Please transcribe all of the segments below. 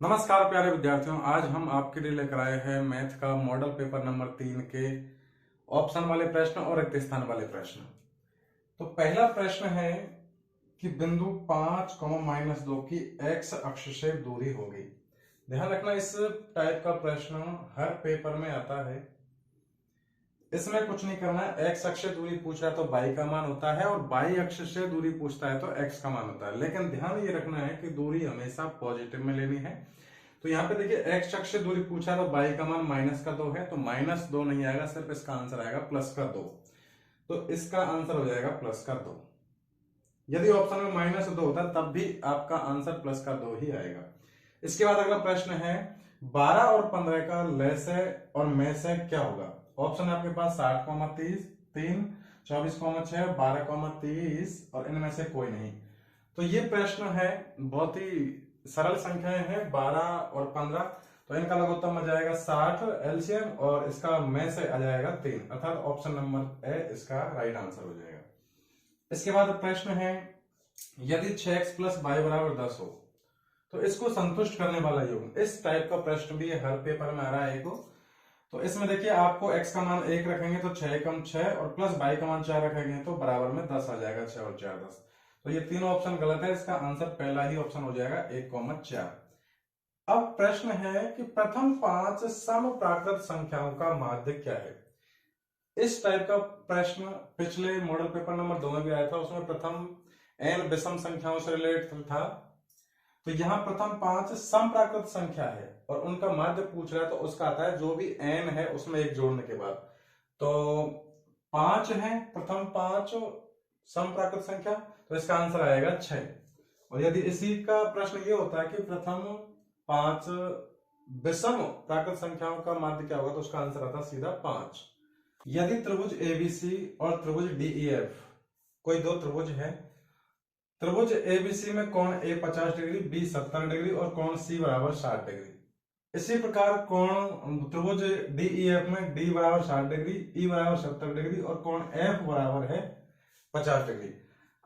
नमस्कार प्यारे विद्यार्थियों, आज हम आपके लिए लेकर आए हैं मैथ का मॉडल पेपर नंबर 3 के ऑप्शन वाले प्रश्न और रिक्त स्थान वाले प्रश्न। तो पहला प्रश्न है कि बिंदु 5, -2 की x अक्ष से दूरी होगी। ध्यान रखना, इस टाइप का प्रश्न हर पेपर में आता है। इसमें कुछ नहीं करना है, x अक्ष से दूरी पूछ रहा है तो y का मान होता है और y अक्ष से दूरी पूछता है तो x का मान होता है। लेकिन ध्यान ये रखना है कि दूरी हमेशा पॉजिटिव में लेनी है। तो यहाँ पे देखिए x अक्ष से दूरी पूछा है तो y का मान -2 है, तो -2 नहीं आएगा, सिर्फ इसका आंसर आएगा +2। तो इसका आंसर हो जाएगा +2। यदि ऑप्शन में -2 होता तब भी आपका आंसर +2 ही आएगा। इसके बाद अगला प्रश्न है 12 और 15 का लसागु और मैसागु क्या होगा। ऑप्शन है आपके पास 60, 3, 24, 12, 30 और इनमें से कोई नहीं। तो ये प्रश्न है, बहुत ही सरल संख्याएं हैं 12 और 15, तो इनका लघुत्तम आ जाएगा 60 एलसीएम और इसका में से आ जाएगा 3, अर्थात ऑप्शन नंबर ए इसका राइट आंसर हो जाएगा। इसके बाद प्रश्न है यदि 6x + y = 10 हो तो इसको संतुष्ट करने वाला योग। इस टाइप का प्रश्न भी हर पेपर में आ रहा है। तो इसमें देखिए आपको x का मान 1 रखेंगे तो 6 × 6 और प्लस y का मान 4 रखेंगे तो बराबर में 10 आ जाएगा। 6 और 4 10। तो ये तीनों ऑप्शन गलत है, इसका आंसर पहला ही ऑप्शन हो जाएगा 1,4। अब प्रश्न है कि प्रथम 5 समप्राकृत संख्याओं का माध्य क्या है। इस टाइप का प्रश्न पिछले मॉडल पेपर नंबर 2 में भी आया था, उसमें प्रथम n विषम संख्याओं से रिलेटेड था। तो यहाँ प्रथम 5 समप्राकृत संख्या है और उनका माध्य पूछ रहा है, तो उसका आता है जो भी n है उसमें 1 जोड़ने के बाद। तो 5 है प्रथम 5 समप्राकृत संख्या, तो इसका आंसर आएगा 6। और यदि इसी का प्रश्न ये होता है कि प्रथम 5 विषम प्राकृत संख्याओं का माध्य क्या होगा, तो उसका आंसर आता सीधा 5। यदि त्रिभुज एबीसी और त्रिभुज डीईएफ, कोई दो त्रिभुज है, त्रिभुज एबीसी में कोण ए 50 डिग्री, बी 70 डिग्री और कोण सी = 60 डिग्री। इसी प्रकार कोण त्रिभुज डीईएफ में डी = 60 डिग्री, ई = 70 डिग्री और कोण एफ बराबर है 50 डिग्री।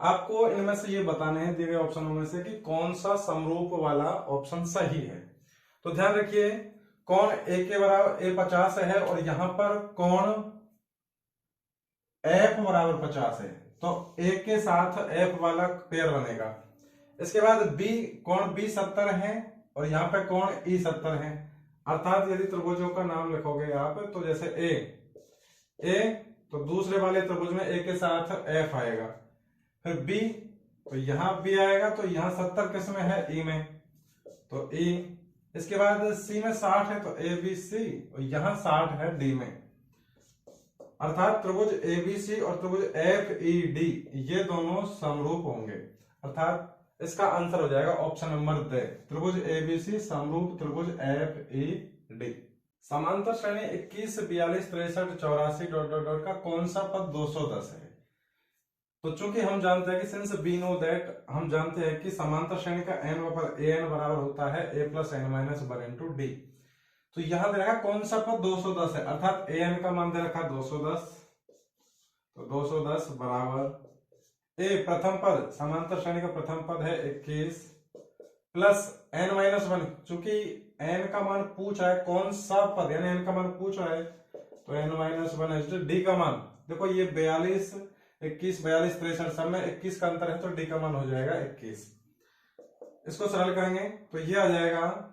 आपको इनमें से ये बताने हैं दिए गए ऑप्शनों में से कि कौन सा समरूप वाला ऑप्शन सही है। तो ध्यान रखिए, कोण ए के बराबर ए 50 है और यहां पर कोण एफ बराबर 50 है, तो ए के साथ एफ वाला पेयर बनेगा। इसके बाद बी, कोण बी 70 है और यहाँ पे कोण ई 70 है, अर्थात यदि त्रिभुजों का नाम लिखोगे आप, तो जैसे ए तो दूसरे वाले त्रिभुज में ए के साथ एफ आएगा, फिर बी तो यहां बी आएगा, तो यहाँ 70 किस में है, ई में, तो ई। इसके बाद सी में 60 है तो ए बी सी और यहाँ 60 है डी में, अर्थात त्रिभुज एबीसी और त्रिभुज एफ ई डी ये दोनों समरूप होंगे, अर्थात इसका आंसर हो जाएगा ऑप्शन नंबर द, त्रिभुज एबीसी समरूप त्रिभुज एफ ई डी। समांतर श्रेणी 21, 42, 63, 84 ... का कौन सा पद 210 है। तो चूंकि हम जानते हैं कि सिंस वी नो दैट, हम जानते हैं कि समांतर श्रेणी का n बराबर होता है a + n - 1 × d। तो यहां दे रखा कौन सा पद 210 है, अर्थात an का मान दे रखा 210, तो 210 बराबर ए प्रथम पद, समांतर श्रेणी का प्रथम पद है 21 प्लस n - 1, चूंकि n का मान पूछ रहा है कौन सा पद, यानी n का मान पूछ रहा है, तो n - 1 d का मान देखो, ये 42, 21, 42, 63 सब में 21 का अंतर है, तो d का मान हो जाएगा 21। इसको सरल करेंगे तो ये आ जाएगा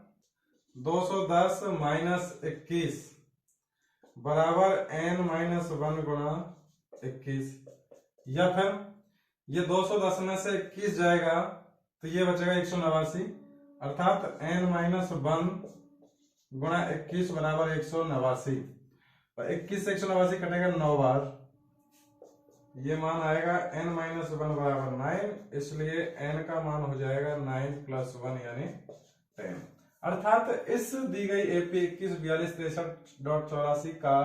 210 - 21 बराबर n - 1 × 21, या फिर ये 210 में से 21 जाएगा तो ये बचेगा 189, अर्थात n - 1 × 21 बराबर 189, और 21 से 189 कटेगा 9 बार, ये मान आएगा n - 1 बराबर 9, इसलिए n का मान हो जाएगा 9 + 1 यानी 10। अर्थात इस दी गई एपी 21, 42, 63, 84 का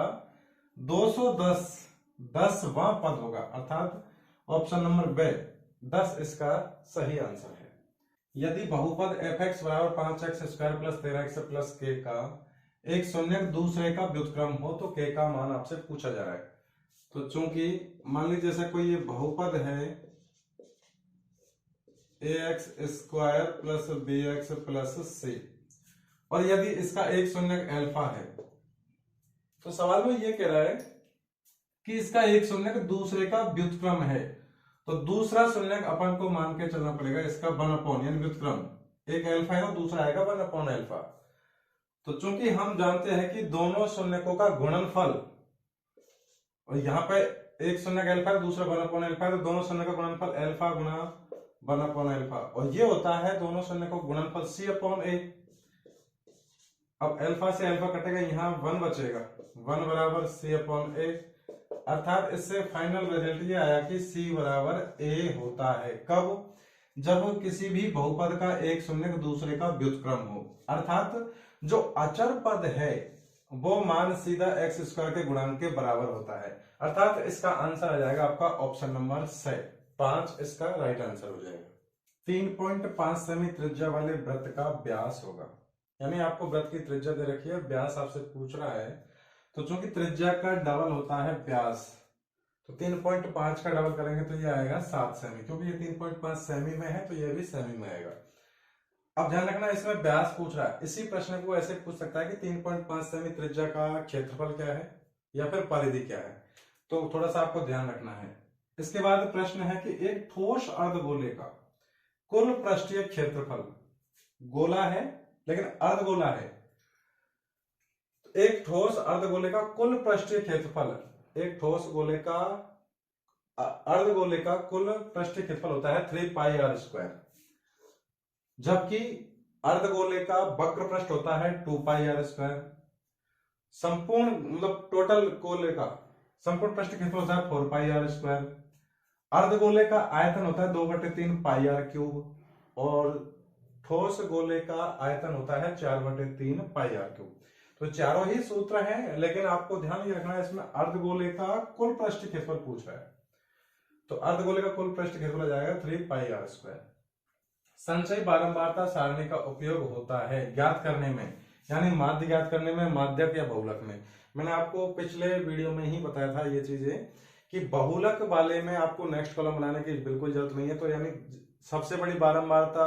210वां पद होगा, अर्थात ऑप्शन नंबर बे 10 इसका सही आंसर है। यदि बहुपद fx = 5x² + 13x + k का एक शून्यक दूसरे का व्युत्क्रम हो तो k का मान आपसे पूछा जा रहा है। तो चूंकि मान लीजिए जैसे कोई ये बहुपद है ax² + bx + c, और यदि इसका एक शून्यक अल्फा है, तो सवाल में ये कह रहा है कि इसका एक शून्यक दूसरे का व्युत्क्रम है, तो दूसरा शून्यक अपन को मान के चलना पड़ेगा इसका 1 यानी व्युत्क्रम। एक अल्फा है तो दूसरा आएगा 1 अल्फा। तो चूंकि हम जानते हैं कि दोनों शून्यकों का गुणनफल, और यहाँ पे एक शून्यक अल्फा है दूसरा 1 अल्फा है, तो दोनों शून्य का गुणनफल अल्फा गुना 1 अल्फा, और ये होता है दोनों शून्यकों का गुणनफल c/a। अब अल्फा से अल्फा कटेगा, यहाँ 1 बचेगा, 1 बराबर c/a, अर्थात इससे फाइनल रिजल्ट ये आया कि c बराबर a होता है। कब? जब किसी भी बहुपद का एक शून्यक दूसरे का व्युत्क्रम हो, अर्थात जो अचर पद है वो मान सीधा x² के गुणांक के बराबर होता है। अर्थात इसका आंसर आ जाएगा आपका ऑप्शन नंबर 5 इसका राइट आंसर हो जाएगा। 3.5 सेमी त्रिज्या वाले वृत्त का व्यास होगा, यानी आपको वृत्त की त्रिज्या दे रखी है, व्यास आपसे पूछ रहा है, तो चूंकि त्रिज्या का डबल होता है व्यास, तो 3.5 का डबल करेंगे तो ये आएगा 7 सेमी, क्योंकि ये 3.5 सेमी में है तो ये भी सेमी में आएगा। अब ध्यान रखना इसमें व्यास पूछ रहा है, इसी प्रश्न को ऐसे पूछ सकता है कि 3.5 सेमी त्रिज्या का क्षेत्रफल क्या है या फिर परिधि क्या है, तो थोड़ा सा आपको ध्यान रखना है। इसके बाद प्रश्न है कि एक ठोस अर्धगोले का कुल पृष्ठीय क्षेत्रफल, गोला है लेकिन अर्धगोला है, एक ठोस अर्धगोले का कुल पृष्ठीय क्षेत्रफल, एक ठोस गोले का अर्धगोले का कुल पृष्ठीय क्षेत्रफल होता है 3πr², जबकि अर्धगोले का वक्र पृष्ठ होता है 2πr²। संपूर्ण मतलब टोटल गोले का संपूर्ण पृष्ठ क्षेत्रफल होता है 4πr²। अर्धगोले का आयतन होता है 2/3 πr³ और ठोस गोले का आयतन होता है 4/3 πr³। तो चारों ही सूत्र हैं, लेकिन आपको ध्यान ये रखना है इसमें अर्धगोले का कुल पृष्ठ क्षेत्रफल पूछ रहा है, तो अर्धगोले का कुल पृष्ठ क्षेत्रफल आ जाएगा 3πr²। संचयी बारंबारता सारणी का उपयोग होता है ज्ञात करने में, यानी माध्य ज्ञात करने में, माध्यक या बहुलक में। मैंने आपको पिछले वीडियो में ही बताया था ये चीजें कि बहुलक वाले में आपको नेक्स्ट कॉलम बनाने की बिल्कुल जरूरत नहीं है, तो यानी सबसे बड़ी बारंबारता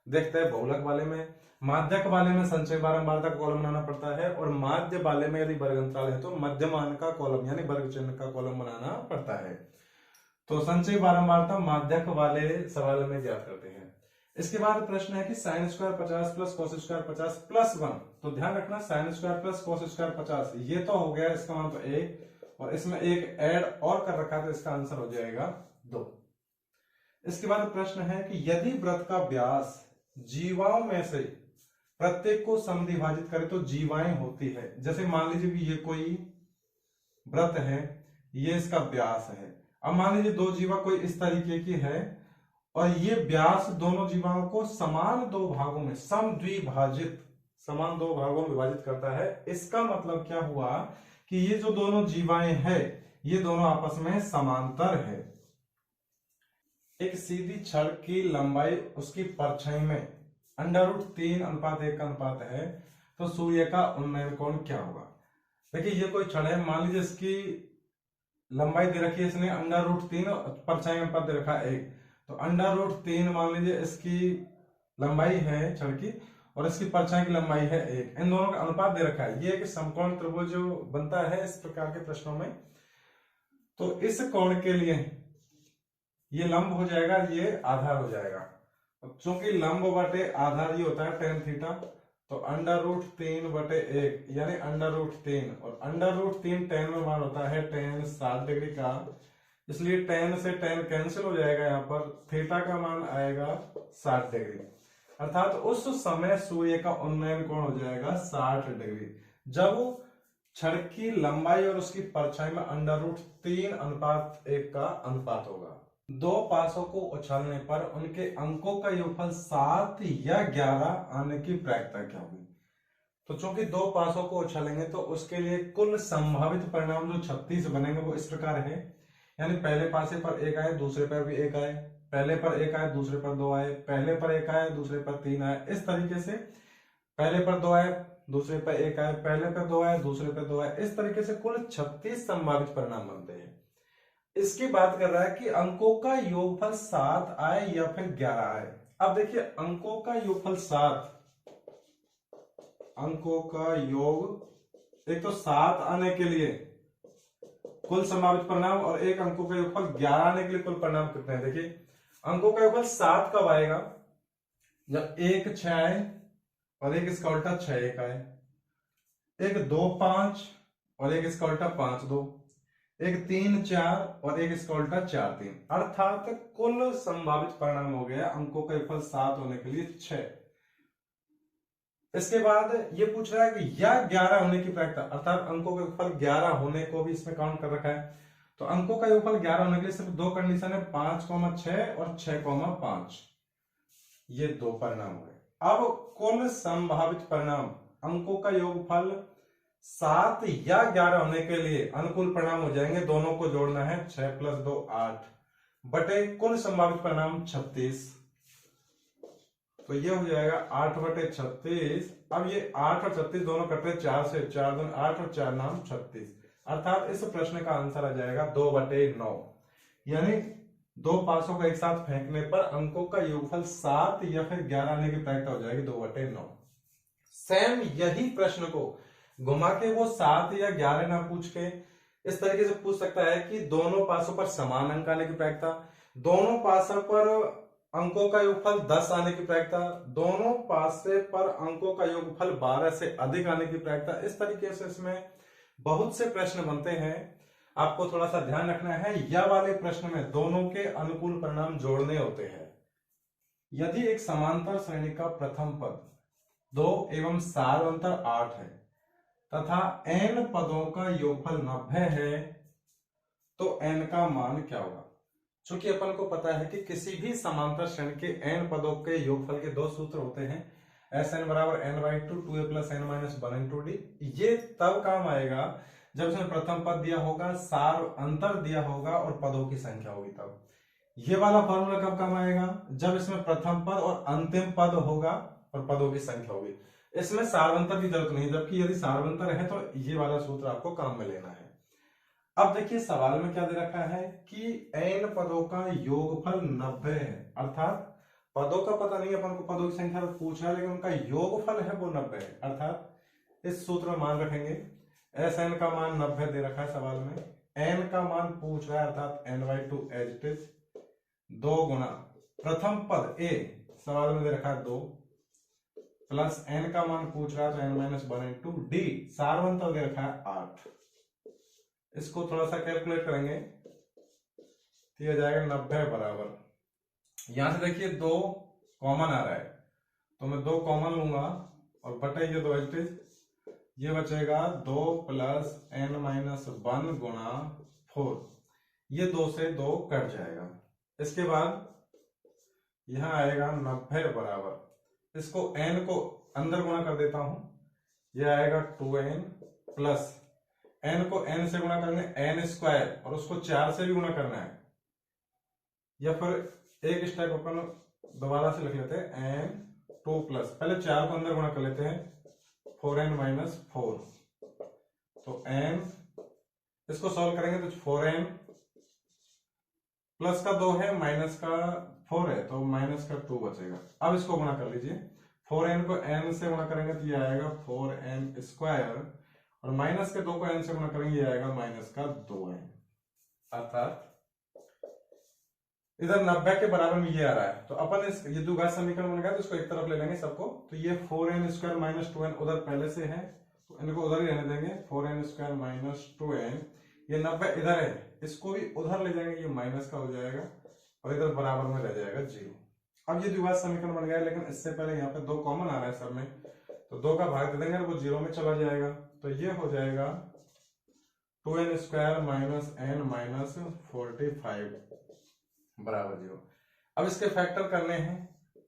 देखते हैं बहुलक वाले में, माध्यक वाले में संचयी बारंबारता का कॉलम बनाना पड़ता है, और माध्य वाले में यदि वर्ग अंतराल है तो मध्यमान का कॉलम यानी वर्ग चिन्ह का कॉलम बनाना पड़ता है। तो संचयी बारंबारता माध्यक वाले सवाल में ज्ञात करते हैं। इसके बाद प्रश्न है कि sin² 50 प्लस cos² 50 प्लस 1, तो ध्यान रखना sin² प्लस cos² 50 ये तो हो गया, इसका मान तो 1, और इसमें एक ऐड और कर रखा है तो इसका आंसर हो जाएगा 2। इसके बाद प्रश्न है कि यदि वृत्त का व्यास जीवाओं में से प्रत्येक को समद्विभाजित करे तो जीवाएं होती है। जैसे मान लीजिए कि ये कोई वृत्त है, ये इसका व्यास है, अब मान लीजिए दो जीवा कोई इस तरीके की है और ये व्यास दोनों जीवाओं को समान दो भागों में समान दो भागों में विभाजित करता है। इसका मतलब क्या हुआ कि ये जो दोनों जीवाएं हैं ये दोनों आपस में समांतर है। एक सीधी छड़ की लंबाई उसकी परछाई में √3:1 का अनुपात है, तो सूर्य का उन्नयन कोण क्या होगा। देखिए ये कोई छड़ है, मान लीजिए इसकी लंबाई दे रखी है, इसने √3 परछाई अनुपात दे रखा है 1, तो √3 मान लीजिए इसकी लंबाई है छड़ की और इसकी परछाई की लंबाई है 1, इन दोनों का अनुपात दे रखा है। ये एक समकोण त्रिभुज जो बनता है इस प्रकार के प्रश्नों में, तो इस कोण के लिए ये लंब हो जाएगा, ये आधार हो जाएगा। चूंकि लंब बटे आधार ये होता है tan थीटा, तो √3/1 यानी √3, और √3 tan में मान होता है tan 60 डिग्री का, इसलिए tan से tan कैंसिल हो जाएगा, यहाँ पर थीटा का मान आएगा 60 डिग्री, अर्थात उस समय सूर्य का उन्नयन कोण हो जाएगा 60 डिग्री जब छड़ की लंबाई और उसकी परछाई में √3:1 का अनुपात होगा। दो पासों को उछालने पर उनके अंकों का योगफल 7 या 11 आने की प्रायिकता क्या होगी। तो चूंकि दो पासों को उछालेंगे तो उसके लिए कुल संभावित परिणाम जो 36 बनेंगे वो इस प्रकार है, यानी पहले पासे पर 1 आए, दूसरे पर भी 1 आए, पहले पर 1 आए, दूसरे पर 2 आए, पहले पर 1 आए, दूसरे पर 3 आए, इस तरीके से पहले पर 2 आए, दूसरे पर 1 आए, पहले पर 2 आए, दूसरे पर 2 आए, इस तरीके से कुल 36 संभावित परिणाम बनते हैं। इसकी बात कर रहा है कि अंकों का योगफल 7 आए या फिर 11 आए। अब देखिए अंकों का योगफल 7, अंकों का योग, एक तो 7 आने के लिए कुल संभावित परिणाम और एक अंकों का योगफल 11 आने के लिए कुल परिणाम कितने हैं। देखिए अंकों का योगफल 7 कब आएगा, जब 1 6 आए और एक इसका उल्टा 6 1 आए, एक 2 5 और एक इसका उल्टा 5 2, एक 3 4 और एक इसका उल्टा 4 3, अर्थात कुल संभावित परिणाम हो गया अंकों का योगफल 7 होने के लिए 6। इसके बाद ये पूछ रहा है कि या 11 होने की प्रायिकता, अर्थात अंकों का योगफल 11 होने को भी इसमें काउंट कर रखा है। तो अंकों का योगफल 11 होने के लिए सिर्फ दो कंडीशन है, 5 6 और 6 5, ये दो परिणाम हुए। अब कुल संभावित परिणाम अंकों का योगफल 7 या 11 होने के लिए अनुकूल परिणाम हो जाएंगे, दोनों को जोड़ना है, 6 + 2 8 बटे कुल संभावित परिणाम 36, तो ये हो जाएगा 8 बटे 36। अब ये 8 और 36 दोनों कटते 4 से, 4 दूनी 8 और 4 नाम 36, अर्थात इस प्रश्न का आंसर आ जाएगा 2 बटे 9, यानी दो पासों को एक साथ फेंकने पर अंकों का योगफल 7 या फिर 11 आने की प्रायिकता हो जाएगी 2 बटे 9। सेम यही प्रश्न को घुमा के वो 7 या 11 ना पूछ के इस तरीके से पूछ सकता है कि दोनों पासों पर समान अंक आने की प्रायिकता, दोनों पासों पर अंकों का योगफल 10 आने की प्रायिकता, दोनों पासे पर अंकों का योगफल 12 से अधिक आने की प्रायिकता। इस तरीके से इसमें बहुत से प्रश्न बनते हैं। आपको थोड़ा सा ध्यान रखना है, यह वाले प्रश्न में दोनों के अनुकूल परिणाम जोड़ने होते हैं। यदि एक समांतर श्रेणी का प्रथम पद 2 एवं सार अंतर 8 है तथा n पदों का योगफल 90 है, तो n का मान क्या होगा। चूंकि अपन को पता है कि किसी भी समांतर श्रेणी के n पदों के योगफल के दो सूत्र होते हैं, Sn बराबर n/2 2a + n - 1 × d। ये तब काम आएगा जब इसमें प्रथम पद दिया होगा, सार अंतर दिया होगा और पदों की संख्या होगी। तब ये वाला फॉर्मूला कब काम आएगा, जब इसमें प्रथम पद और अंतिम पद होगा और पदों की संख्या होगी। इसमें सारवंतर की जरूरत नहीं, जबकि यदि सारवंतर है तो ये वाला सूत्र आपको काम में लेना है। अब देखिए सवाल में क्या दे रखा है कि n पदों का योगफल 90 है, अर्थात पदों का पता नहीं, अपन को पदों की संख्या पूछ रहा है, लेकिन उनका योगफल है वो 90 है। अर्थात इस सूत्र में मान रखेंगे, Sn का मान 90 दे रखा है सवाल में, n का मान पूछ रहा है, अर्थात n/2 एज इट इज 2 गुना प्रथम पद a सवाल में दे रखा है 2 प्लस n का मान पूछ रहा है तो n - 1 × d, सारवंतर दे रखा है 8। इसको थोड़ा सा कैलकुलेट करेंगे तो यह जाएगा 90 बराबर, यहां से देखिए 2 कॉमन आ रहा है तो मैं 2 कॉमन लूंगा और बटे ये 2 एज, ये बचेगा 2 + n - 1 गुणा 4, ये 2 से 2 कट जाएगा। इसके बाद यहां आएगा 90 बराबर, इसको n को अंदर गुणा कर देता हूं, यह आएगा 2n प्लस n को n से गुणा करना है n² और उसको 4 से भी गुणा करना है, या फिर एक स्टेप अपन दोबारा से लिख लेते हैं n2 प्लस, पहले 4 को अंदर गुणा कर लेते हैं 4n - 4, तो n इसको सॉल्व करेंगे तो 4n प्लस का 2 है माइनस का 4 है तो माइनस का 2 बचेगा। अब इसको गुणा कर लीजिए, 4n को n से गुणा करेंगे तो ये आएगा 4n² और माइनस के 2 को n से गुणा करेंगे ये आएगा माइनस का 2n, अर्थात इधर 90 के बराबर में ये आ रहा है। तो अपन इस ये द्विघात समीकरण बन गया तो इसको एक तरफ ले लेंगे सबको, तो ये 4n² - 2n उधर पहले से है तो इनको उधर ही रहने देंगे, 4n² - 2n, ये 90 इधर है, इसको भी उधर ले जाएंगे, ये माइनस का हो जाएगा और इधर बराबर में रह जाएगा 0। अब ये द्विघात समीकरण बन गया, लेकिन इससे पहले यहाँ पे 2 कॉमन आ रहा है सब में, तो 2 का भाग दे देंगे और वो 0 में चला जाएगा, तो ये हो जाएगा 2n² - n - 45 बराबर 0। अब इसके फैक्टर करने हैं,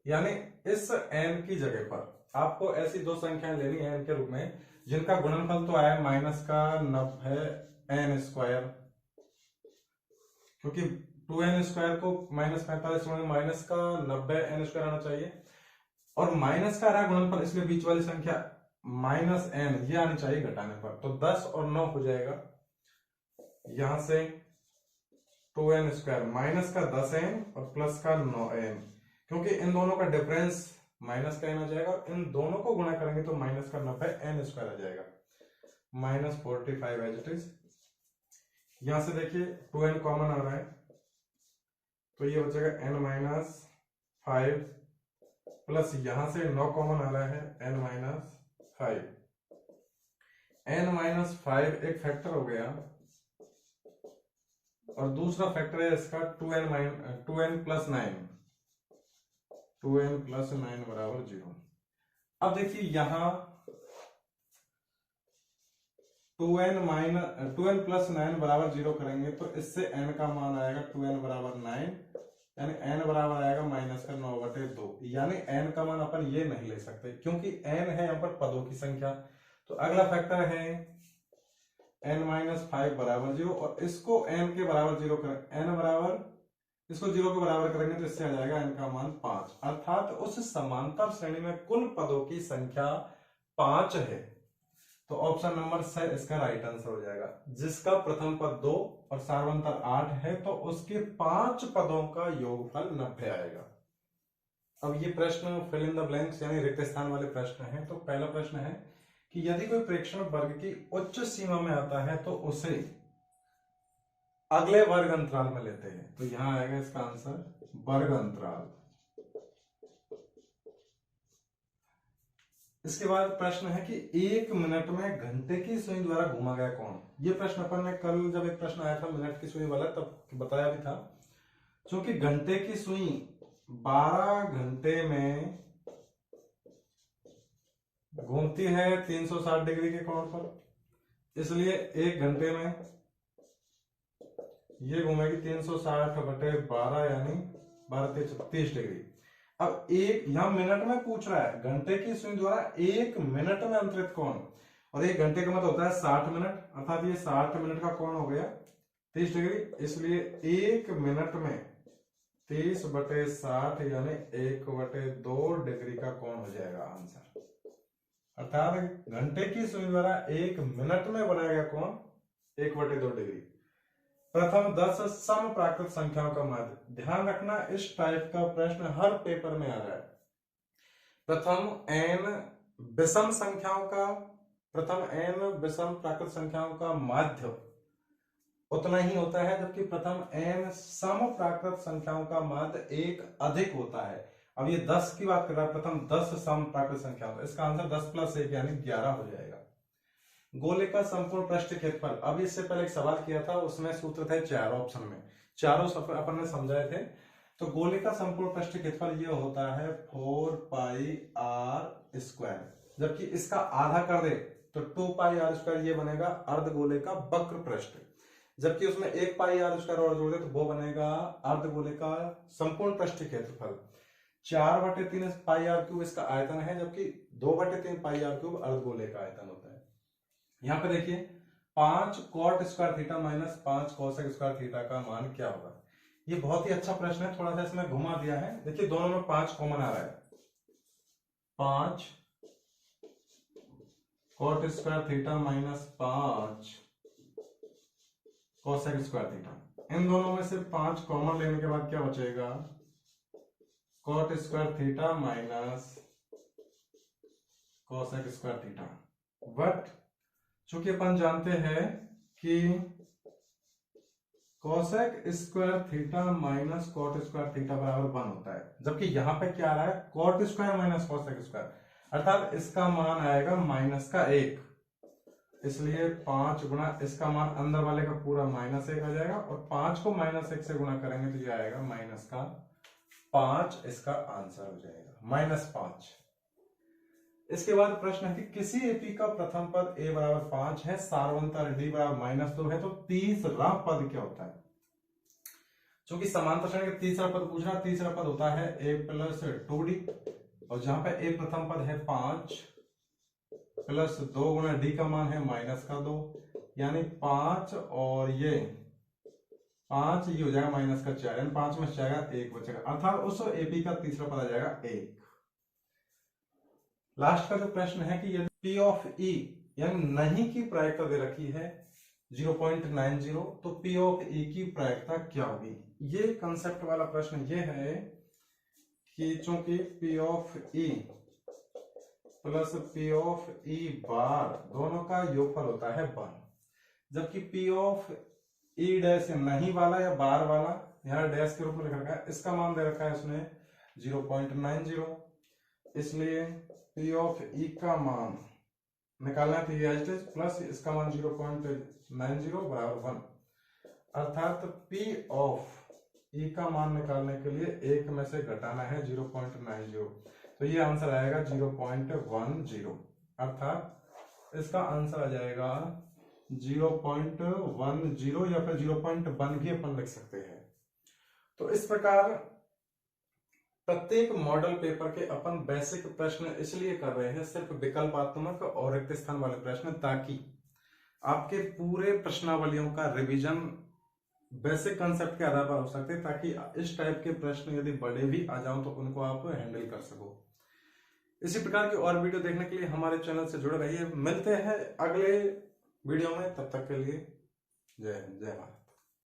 यानी इस n की जगह पर आपको ऐसी दो संख्याएं लेनी है n के रूप में जिनका गुणनफल तो आया माइनस का 90n², क्योंकि 2n² को -45 माइनस का 90n² आना चाहिए, और माइनस का रहा गुणनफल इसलिए बीच वाली संख्या -n ये आनी चाहिए घटाने पर, तो 10 और 9 हो जाएगा, यहां से 2n² माइनस का 10n और प्लस का 9n, क्योंकि इन दोनों का डिफरेंस माइनस का n आ जाएगा, और इन दोनों को गुणा करेंगे तो माइनस का 90 n स्क्वायर आ जाएगा, -45 एज इट इज। यहां से देखिए 2n कॉमन आ रहा है, तो ये बचेगा n-5 प्लस यहां से 9 कॉमन आ रहा है n-5। n-5 एक फैक्टर हो गया, और दूसरा फैक्टर है इसका 2n प्लस 9 बराबर 0। अब देखिए यहां 2n प्लस 9 बराबर 0 करेंगे तो इससे n का मान आएगा 2n बराबर 9, यानी n बराबर आएगा माइनस का 9/2। यानी n का मान अपन ये नहीं ले सकते क्योंकि n है यहाँ पर पदों की संख्या। तो अगला फैक्टर है n-5 बराबर 0, और इसको n के बराबर 0 करें, n बराबर इसको 0 के बराबर करेंगे तो इससे आ जाएगा n का मान 5, अर्थात उस समांतर श्रेणी में कुल पदों की संख्या 5 है। तो ऑप्शन नंबर C इसका राइट आंसर हो जाएगा। जिसका प्रथम पद 2 और सार्वंतर 8 है तो उसके 5 पदों का योगफल 90 आएगा। अब ये प्रश्न फिल इन द ब्लैंक्स यानी रिक्त स्थान वाले प्रश्न हैं। तो पहला प्रश्न है कि यदि कोई प्रेक्षण वर्ग की उच्च सीमा में आता है तो उसे अगले वर्ग अंतराल में लेते हैं। तो यहां आएगा इसका आंसर वर्ग अंतराल। इसके बाद प्रश्न है कि 1 मिनट में घंटे की सुई द्वारा घुमा गया कौन। ये प्रश्न अपन ने कल जब एक प्रश्न आया था मिनट की सुई वाला तब बताया भी था। क्योंकि घंटे की सुई 12 घंटे में घूमती है 360 डिग्री के कोण पर, इसलिए 1 घंटे में ये घूमेगी 360/12 यानी 12-30 डिग्री। अब एक यहां मिनट में पूछ रहा है, घंटे की सुई द्वारा 1 मिनट में अंतरित कोण, और 1 घंटे का मतलब होता है 60 मिनट, अर्थात ये 60 मिनट का कोण हो गया 30 डिग्री, इसलिए 1 मिनट में 30/60 यानी 1/2 डिग्री का कोण हो जाएगा आंसर। अर्थात घंटे की सुई द्वारा 1 मिनट में बनाया गया कोण 1/2 डिग्री। प्रथम 10 सम प्राकृत संख्याओं का माध्य। ध्यान रखना इस टाइप का प्रश्न हर पेपर में आ रहा है। प्रथम n विषम प्राकृत संख्याओं का माध्य उतना ही होता है, जबकि प्रथम n सम प्राकृत संख्याओं का माध्य 1 अधिक होता है। अब ये 10 की बात कर रहा है, प्रथम 10 सम प्राकृत संख्याओं, इसका आंसर 10 + 1 यानी 11 हो जाएगा। गोले का संपूर्ण पृष्ठ क्षेत्रफल। अब इससे पहले एक सवाल किया था, उसमें सूत्र थे 4 ऑप्शन में, चारों अपन ने समझाए थे। तो गोले का संपूर्ण पृष्ठ क्षेत्रफल ये होता है 4πr², जबकि इसका आधा कर दे तो 2πr², ये बनेगा अर्धगोले का वक्र पृष्ठ, जबकि उसमें 1πr² और जोड़ दे तो वो बनेगा अर्धगोले का संपूर्ण पृष्ठ क्षेत्रफल। 4/3 πr³ इसका आयतन है, जबकि 2/3 πr³ अर्धगोले का आयतन होता है। यहां पे देखिए 5 cot² theta minus 5 cosec² theta का मान क्या होगा। ये बहुत ही अच्छा प्रश्न है, थोड़ा सा इसमें घुमा दिया है। देखिए दोनों में 5 कॉमन आ रहा है, 5 cot² theta minus 5 cosec² theta. इन दोनों में से 5 कॉमन लेने के बाद क्या बचेगा, cot² theta minus cosec² theta. But चूंकि अपन जानते हैं कि cosec² theta minus cot² theta बराबर 1 होता है, जबकि यहां पे क्या आ रहा है cot² माइनस cosec², अर्थात इसका मान आएगा -1, इसलिए 5 गुणा इसका मान अंदर वाले का पूरा -1 आ जाएगा, और 5 को -1 से गुणा करेंगे तो ये आएगा -5, इसका आंसर हो जाएगा -5। इसके बाद प्रश्न है कि किसी एपी का प्रथम पद a बराबर 5 है, सार्वंतर d बराबर -2 है, तो तीसरा पद क्या होता है। चूंकि समांतर श्रेणी का तीसरा पद पूछ रहा, तीसरा पद होता है a + 2d, और जहां पे a प्रथम पद है 5 + 2 गुणा d का मान है -2, यानी 5 और ये 5 ये हो जाएगा -4, यानी 5 में से जाएगा 1 बचेगा, अर्थात उस एपी का तीसरा पद आ जाएगा 1। लास्ट का जो प्रश्न है कि यदि P ऑफ E यानी नहीं की प्रायिकता दे रखी है 0.90, तो P ऑफ E की प्रायिकता क्या होगी। ये कंसेप्ट वाला प्रश्न ये है कि चूंकि P of E plus P of E बार दोनों का योगफल होता है 1, जबकि P ऑफ E डैश नहीं वाला या बार वाला यहाँ डैश के रूप में लिख रखा है, इसका मान दे रखा है उसने 0.90, इसलिए P ऑफ E का मान निकालना है प्लस इसका मान 0.90 बराबर 1, अर्थात P ऑफ E का मान निकालने के लिए एक में से घटाना है 0.90, तो ये आंसर आएगा 0.10, अर्थात इसका आंसर आ जाएगा 0.10 या फिर 0.1 भी अपन लिख सकते हैं। तो इस प्रकार प्रत्येक मॉडल पेपर के अपन बेसिक प्रश्न इसलिए कर रहे हैं, सिर्फ विकल्पात्मक और रिक्त स्थान वाले प्रश्न, ताकि आपके पूरे प्रश्नावलियों का रिवीजन बेसिक कंसेप्ट के आधार पर हो सकते हैं, ताकि इस टाइप के प्रश्न यदि बड़े भी आ जाओ तो उनको आप हैंडल कर सको। इसी प्रकार की और वीडियो देखने के लिए हमारे चैनल से जुड़े रहिए। मिलते हैं अगले वीडियो में, तब तक के लिए जय हिंद, जय भारत।